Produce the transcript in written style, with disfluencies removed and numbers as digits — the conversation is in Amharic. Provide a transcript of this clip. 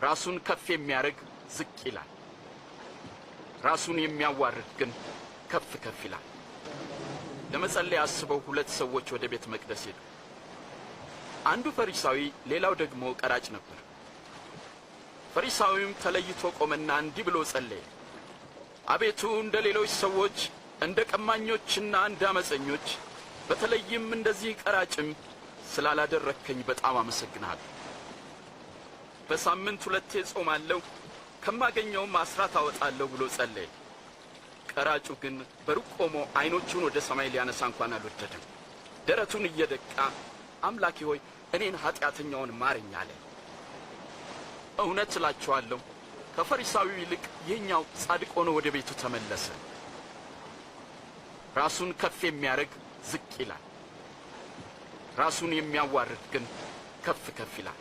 ራሱን ከፍ የሚያደርግ ዝቅ ይላል፣ ራሱን የሚያዋርድ ግን ከፍ ከፍ ይላል። ለመጸለይ አስበው ሁለት ሰዎች ወደ ቤተ መቅደስ ሄዱ። አንዱ ፈሪሳዊ፣ ሌላው ደግሞ ቀራጭ ነበር። ፈሪሳዊውም ተለይቶ ቆመና እንዲህ ብሎ ጸለየ። አቤቱ እንደ ሌሎች ሰዎች እንደ ቀማኞችና እንደ አመፀኞች በተለይም እንደዚህ ቀራጭም ስላላደረከኝ በጣም አመሰግናለሁ። በሳምንት 2 ጾማለሁ፣ ከማገኘውም አስራት አወጣለሁ ብሎ ጸለየ። ቀራጩ ግን በሩቅ ቆሞ አይኖቹን ወደ ሰማይ ሊያነሳ እንኳን አልወደደም። ደረቱን እየደቃ አምላኬ ሆይ እኔን ኃጢአተኛውን ማረኝ አለ። እውነት እላችኋለሁ ከፈሪሳዊው ይልቅ ይህኛው ጻድቅ ሆኖ ወደ ቤቱ ተመለሰ። ራሱን ከፍ የሚያደርግ ዝቅ ይላል፣ ራሱን የሚያዋርድ ግን ከፍ ከፍ ይላል።